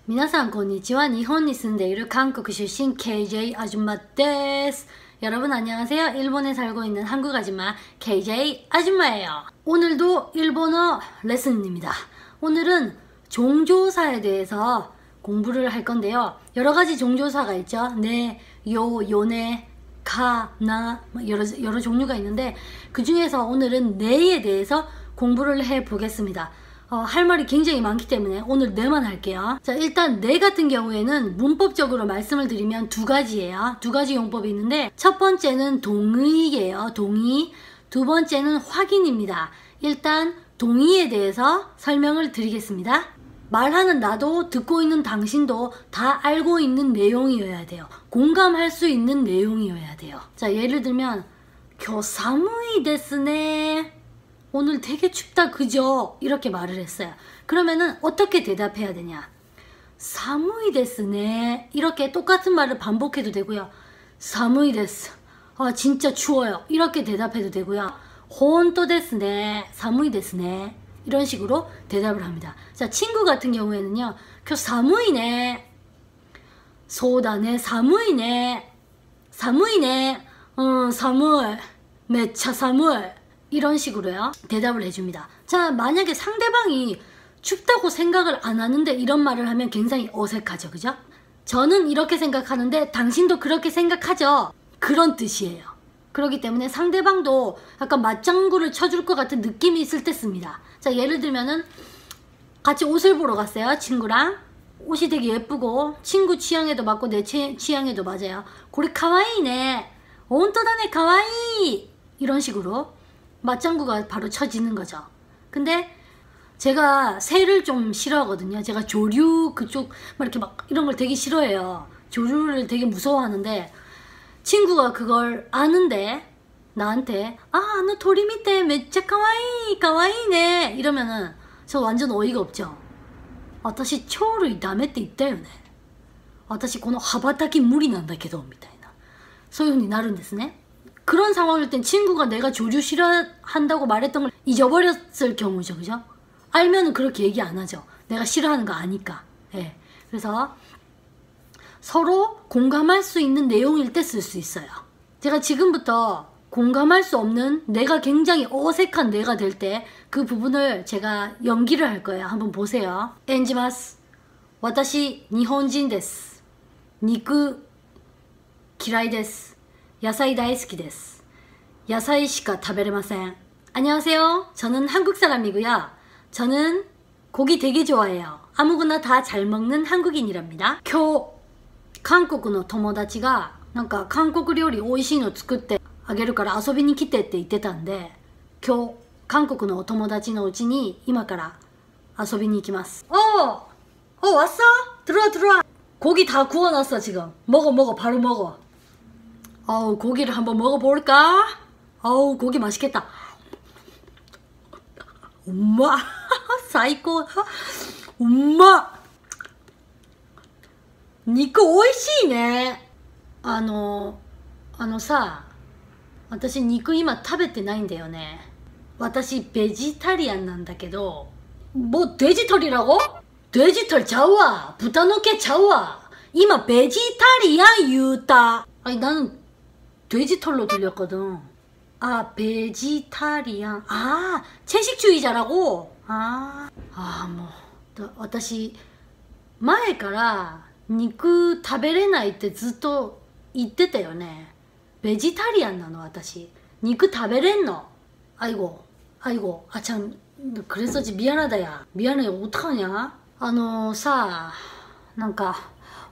皆さんこんにちは。日本に住んでいる韓国出身 KJ 아줌마です. 여러분 안녕하세요. 일본에 살고 있는 한국 아줌마 KJ 아줌마예요. 오늘도 일본어 레슨입니다. 오늘은 종조사에 대해서 공부를 할 건데요. 여러 가지 종조사가 있죠. 네, 요, 요네, 가, 나 여러 종류가 있는데 그 중에서 오늘은 네에 대해서 공부를 해 보겠습니다. 할 말이 굉장히 많기 때문에 오늘 네만 할게요. 자, 일단 네 같은 경우에는 문법적으로 말씀을 드리면 두 가지예요. 두 가지 용법이 있는데 첫 번째는 동의예요. 동의. 두 번째는 확인입니다. 일단 동의에 대해서 설명을 드리겠습니다. 말하는 나도 듣고 있는 당신도 다 알고 있는 내용이어야 돼요. 공감할 수 있는 내용이어야 돼요. 자, 예를 들면 교사무이 데스네. 오늘 되게 춥다 그죠? 이렇게 말을 했어요. 그러면은 어떻게 대답해야 되냐? 사무이 데스네. 이렇게 똑같은 말을 반복해도 되고요. 사무이 데스. 진짜 추워요. 이렇게 대답해도 되고요. 혼또 데스네. 사무이 데스네. 이런 식으로 대답을 합니다. 자, 친구 같은 경우에는요. 교 사무이네. 소다네. 사무이네. 사무이네. 사무이. 매차 사무이. 이런 식으로요. 대답을 해줍니다. 자, 만약에 상대방이 춥다고 생각을 안 하는데 이런 말을 하면 굉장히 어색하죠. 그죠? 저는 이렇게 생각하는데 당신도 그렇게 생각하죠. 그런 뜻이에요. 그렇기 때문에 상대방도 약간 맞장구를 쳐줄 것 같은 느낌이 있을 때 씁니다. 자, 예를 들면은 같이 옷을 보러 갔어요. 친구랑. 옷이 되게 예쁘고 친구 취향에도 맞고 내 취향에도 맞아요. 고래 카와이네. 온토다네 카와이. 이런 식으로 맞장구가 바로 쳐지는 거죠. 근데 제가 새를 좀 싫어하거든요. 제가 조류 그쪽 막 이렇게 막 이런 걸 되게 싫어해요. 조류를 되게 무서워하는데 친구가 그걸 아는데 나한테 너 도리 밑에 매짜 카와이 카와이네 이러면은 저 완전 어이가 없죠. 私鳥類ダメって言ったよね。私この羽ばたき無理なんだけどみたいな。そういう風になるんですね。 그런 상황일 땐 친구가 내가 조류 싫어한다고 말했던 걸 잊어버렸을 경우죠. 그죠? 알면은 그렇게 얘기 안 하죠. 내가 싫어하는 거 아니까. 예. 그래서 서로 공감할 수 있는 내용일 때 쓸 수 있어요. 제가 지금부터 공감할 수 없는 내가 굉장히 어색한 내가 될 때 그 부분을 제가 연기를 할 거예요. 한번 보세요. 엔지마스. 私日本人です. 肉嫌いです. 야사이 다이스키です. 야사이 시카 타베레마센. 안녕하세요. 저는 한국 사람이고요. 저는 고기 되게 좋아해요. 아무거나 다 잘 먹는 한국인이랍니다. 今日韓国の友達がなんか韓国料理美味しいの作ってあげるから遊びに来てって言ってたんで今日韓国のお友達のうちに今から遊びに行きます. 왔어? 들어와. 고기 다 구워놨어 지금. 먹어 바로 먹어. 고기를 한번 먹어볼까? 고기 맛있겠다. 엄마, 사이코. 엄마, 肉美味しいね。さ、私肉今食べてないんだよね。私ベジタリアンなんだけど。뭐 돼지털이라고? 돼지털 자와.豚の毛자와. 이마 베지타리안 유다. 아니 나는 돼지털로 들렸거든. 베지타리안. 채식주의자라고? 私前から肉食べれないってずっと言ってたよね。ベジタリアンなの私。肉食べれんの。아이고. 참 그랬었지. 미안하다 야. 미안해. 어떡하냐? 사, なんか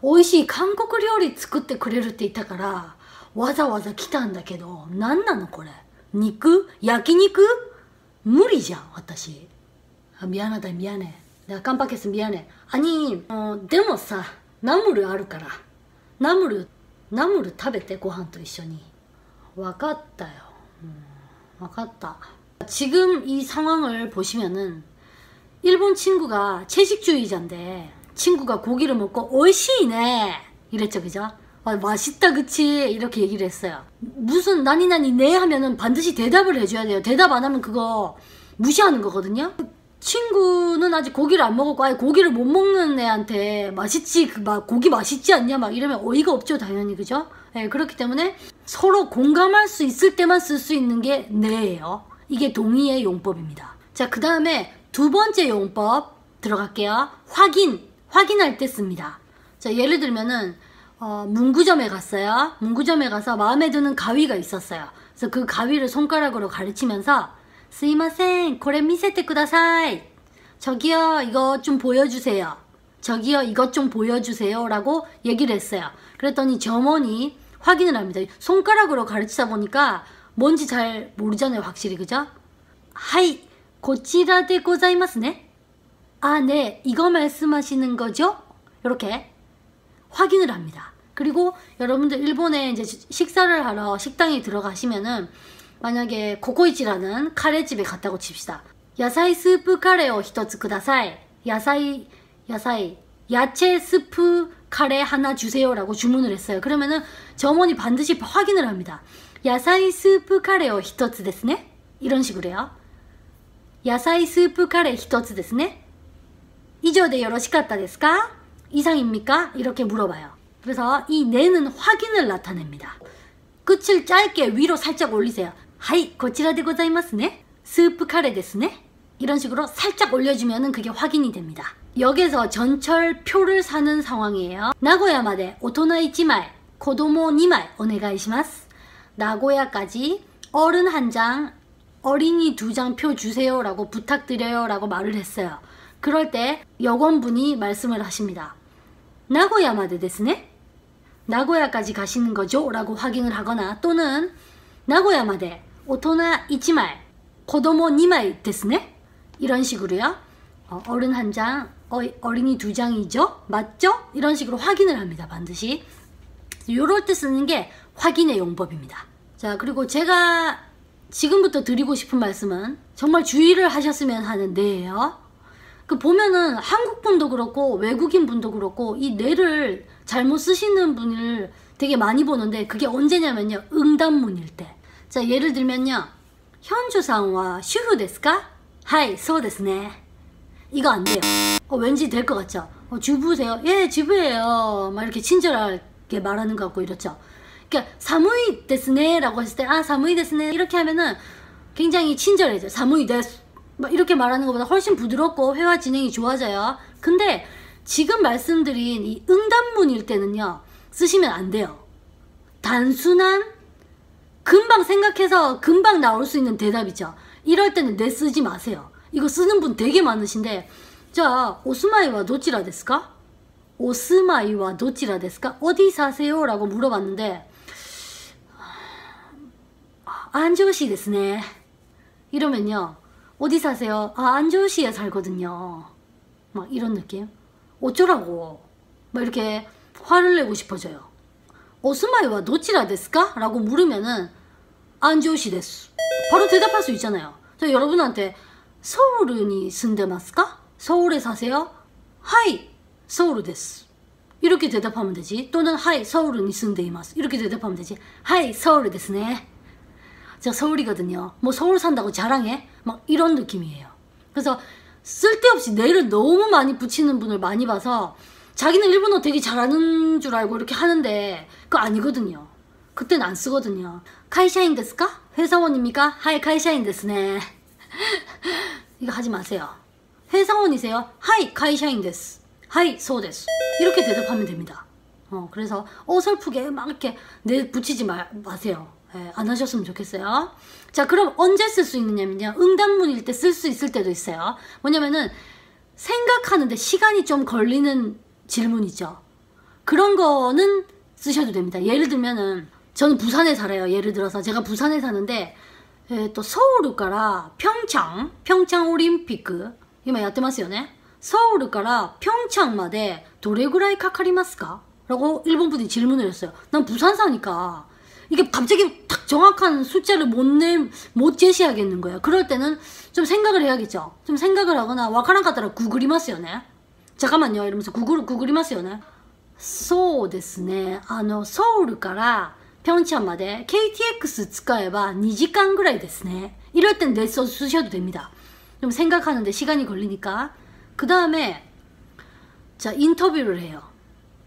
美味しい韓国料理作ってくれるって言ったからわざわざ来たんだけど、なんなのこれ。肉？焼肉？無理じゃん私。미안하다 미안해. 내가 깜빡했어 미안해. 아니でもさナムルあるからナムル食べてご飯と一緒に。わかったよ。わかった. 지금 이 상황을 보시면은 일본 친구가 채식주의자인데 친구가 고기를 먹고 오이시네 이랬죠. 그죠? 맛있다 그치? 이렇게 얘기를 했어요. 무슨 나니나니 네 하면은 반드시 대답을 해줘야 돼요. 대답 안 하면 그거 무시하는 거거든요. 친구는 아직 고기를 안 먹었고 아예 고기를 못 먹는 애한테 맛있지 고기 맛있지 않냐 막 이러면 어이가 없죠 당연히. 그죠? 네, 그렇기 때문에 서로 공감할 수 있을 때만 쓸 수 있는 게 네예요. 이게 동의의 용법입니다. 자, 그 다음에 두 번째 용법 들어갈게요. 확인할 때 씁니다. 자, 예를 들면은 문구점에 갔어요. 문구점에 가서 마음에 드는 가위가 있었어요. 그래서 그 가위를 손가락으로 가르치면서 스이마센, 고레 미세테 쿠다사이. 저기요, 이거 좀 보여주세요. 저기요, 이것 좀 보여주세요. 라고 얘기를 했어요. 그랬더니 점원이 확인을 합니다. 손가락으로 가르치다 보니까 뭔지 잘 모르잖아요, 확실히. 그죠? 하이, 고치라 데 고자이마스네. 아, 네, 이거 말씀하시는 거죠? 이렇게 확인을 합니다. 그리고 여러분들 일본에 이제 식사를 하러 식당에 들어가시면은 만약에 코코이치라는 카레집에 갔다고 칩시다. 야사이 스프 카레を 1つください. 야채 스프 카레 하나 주세요 라고 주문을 했어요. 그러면은 점원이 반드시 확인을 합니다. 야사이 스프 카레を 1つですね. 이런 식으로요. 야사이 스프 카레 1つですね. 以上でよろしかったですか? 이상입니까? 이렇게 물어봐요. 그래서 이 네는 확인을 나타냅니다. 끝을 짧게 위로 살짝 올리세요. 하이, 고치라 데 고자이마스 네. 스프 카레 데스 네. 이런 식으로 살짝 올려주면은 그게 확인이 됩니다. 여기서 전철표를 사는 상황이에요. 나고야마데 오토나 1말, 고도모 2말 오네가이시마스. 나고야까지 어른 1장, 어린이 2장 표 주세요 라고 부탁드려요 라고 말을 했어요. 그럴 때 여권분이 말씀을 하십니다. 나고야마데 데스 네. 나고야까지 가시는 거죠? 라고 확인을 하거나 또는 나고야마데 오토나 1말, 고도모 2말 데스 네. 이런 식으로요. 어른 1장, 어린이 2장이죠? 맞죠? 이런 식으로 확인을 합니다. 반드시. 요럴 때 쓰는 게 확인의 용법입니다. 자, 그리고 제가 지금부터 드리고 싶은 말씀은 정말 주의를 하셨으면 하는 네예요. 그 보면은 한국분도 그렇고 외국인분도 그렇고 이 네를 잘못 쓰시는 분을 되게 많이 보는데 그게 언제냐면요. 응답문일 때. 자, 예를 들면요. 현주상와 슈후 데스까? 하이, 소 데스네. 이거 안 돼요. 왠지 될 것 같죠? 주부세요? 예, 주부예요. 막 이렇게 친절하게 말하는 것 같고 이렇죠. 그러니까 사무이 데스네 라고 했을 때 아, 사무이 데스네 이렇게 하면은 굉장히 친절해져. 사무이 데스. 막 이렇게 말하는 것보다 훨씬 부드럽고 회화 진행이 좋아져요. 근데 지금 말씀드린 이 응답문일 때는요. 쓰시면 안 돼요. 단순한 금방 생각해서 금방 나올 수 있는 대답이죠. 이럴 때는 네 쓰지 마세요. 이거 쓰는 분 되게 많으신데 자, 오스마이와 도치라 데스까? 오스마이와 도치라 데스까? 어디 사세요? 라고 물어봤는데 안저시 데스네. 이러면요. 어디 사세요? 아, 안저시에 살거든요. 막 이런 느낌? 어쩌라고? 막 이렇게 화를 내고 싶어져요. 오스마이와 도치라 데스까? 라고 물으면은 안저시 데스. 바로 대답할 수 있잖아요. 자, 여러분한테 서울에 쓴데마스까? 서울에 사세요? 하이, 서울 데스. 이렇게 대답하면 되지. 또는 하이, 서울에 쓴데이마스. 이렇게 대답하면 되지. 하이, 서울 데스네. 저 서울이거든요. 뭐 서울 산다고 자랑해? 막 이런 느낌이에요. 그래서 쓸데없이 네를 너무 많이 붙이는 분을 많이 봐서 자기는 일본어 되게 잘하는 줄 알고 이렇게 하는데 그거 아니거든요. 그때는 안 쓰거든요. 카이샤인 데스까? 회사원입니까? 하이, 카이샤인 데스네. 이거 하지 마세요. 회사원이세요? 하이, 카이샤인 데스. 하이, 소 데스. 이렇게 대답하면 됩니다. 그래서 어설프게 막 이렇게 네 붙이지 마세요. 네, 안 하셨으면 좋겠어요. 자, 그럼 언제 쓸 수 있느냐면요. 응답문일 때 쓸 수 있을 때도 있어요. 뭐냐면은 생각하는데 시간이 좀 걸리는 질문이죠. 그런 거는 쓰셔도 됩니다. 예를 들면은 저는 부산에 살아요. 예를 들어서 제가 부산에 사는데 또 서울から 평창 올림픽今やってますよね. 서울から 평창まで どれぐらいかかりますか? 라고 일본 분이 질문을 했어요. 난 부산 사니까 이게 갑자기 딱 정확한 숫자를 못 제시하겠는 거예요. 그럴 때는 좀 생각을 해야겠죠. 좀 생각을 하거나 와카란 같더라 구글이마스요ね. 잠깐만요 이러면서 구글이마스요ね. そうですね. ソウルから평창まで KTX 使えば2時間ぐらいですね. 이럴 땐 네 쓰셔도 됩니다. 좀 생각하는데 시간이 걸리니까. 그 다음에 자, 인터뷰를 해요.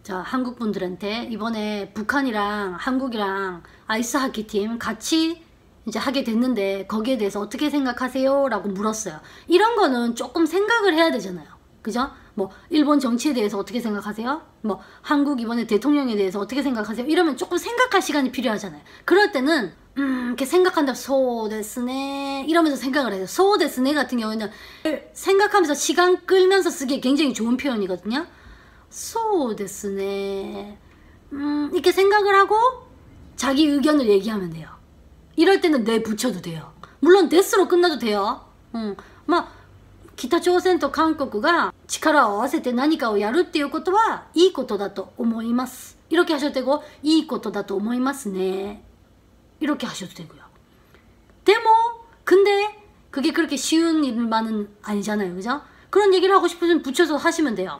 자, 한국 분들한테 이번에 북한이랑 한국이랑 아이스하키 팀 같이 이제 하게 됐는데 거기에 대해서 어떻게 생각하세요? 라고 물었어요. 이런 거는 조금 생각을 해야 되잖아요. 그죠? 뭐 일본 정치에 대해서 어떻게 생각하세요? 뭐 한국 이번에 대통령에 대해서 어떻게 생각하세요? 이러면 조금 생각할 시간이 필요하잖아요. 그럴 때는 이렇게 생각한다. 소데스네 이러면서 생각을 해요. 소데스네 같은 경우는 생각하면서 시간 끌면서 쓰기에 굉장히 좋은 표현이거든요. 소데스네 이렇게 생각을 하고 자기 의견을 얘기하면 돼요. 이럴 때는 네 붙여도 돼요. 물론 데스로 끝나도 돼요. 막北朝鮮と韓国が力を合わせて何かをやるっていうことはいいことだと思います. 이렇게 하셔도 되고いいことだと思いますね. 이렇게 하셔도 되고요. 데모 근데 그게 그렇게 쉬운 일만은 아니잖아요. 그죠? 그런 얘기를 하고 싶으면 붙여서 하시면 돼요.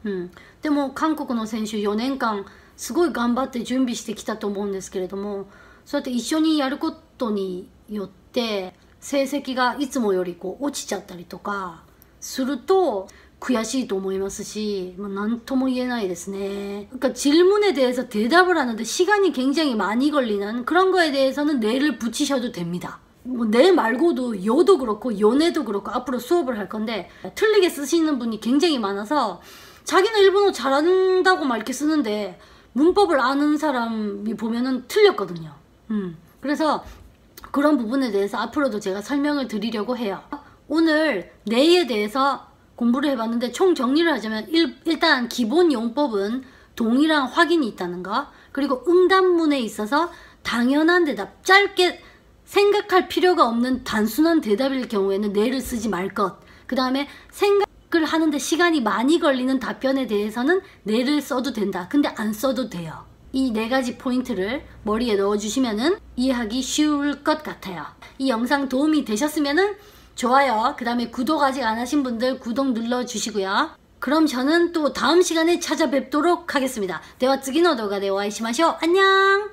でも韓国の選手4年間すごい頑張って準備してきたと思うんですけれども、そうやって一緒にやることによって成績がいつもよりこう落ちちゃったりとかすると悔しいと思いますし、何とも言えないですね. 그러니까 질문에 대해서 대답을 하는데 시간이 굉장히 많이 걸리는 그런 거에 대해서는 네를 붙이셔도 됩니다. 뭐 네 말고도 요도 그렇고 요네도 그렇고 앞으로 수업을 할 건데 틀리게 쓰시는 분이 굉장히 많아서 자기는 일본어 잘한다고 막 이렇게 쓰는데 문법을 아는 사람이 보면은 틀렸거든요. 그래서 그런 부분에 대해서 앞으로도 제가 설명을 드리려고 해요. 오늘 네에 대해서 공부를 해봤는데 총 정리를 하자면 일단 기본 용법은 동의랑 확인이 있다는 거, 그리고 응답문에 있어서 당연한 대답, 짧게 생각할 필요가 없는 단순한 대답일 경우에는 네를 쓰지 말 것, 그 다음에 생각을 하는데 시간이 많이 걸리는 답변에 대해서는 네를 써도 된다. 근데 안 써도 돼요. 이 네 가지 포인트를 머리에 넣어주시면은 이해하기 쉬울 것 같아요. 이 영상 도움이 되셨으면은 좋아요, 그 다음에 구독 아직 안 하신 분들 구독 눌러주시고요. 그럼 저는 또 다음 시간에 찾아뵙도록 하겠습니다. では次の動画でお会いしましょう. 안녕!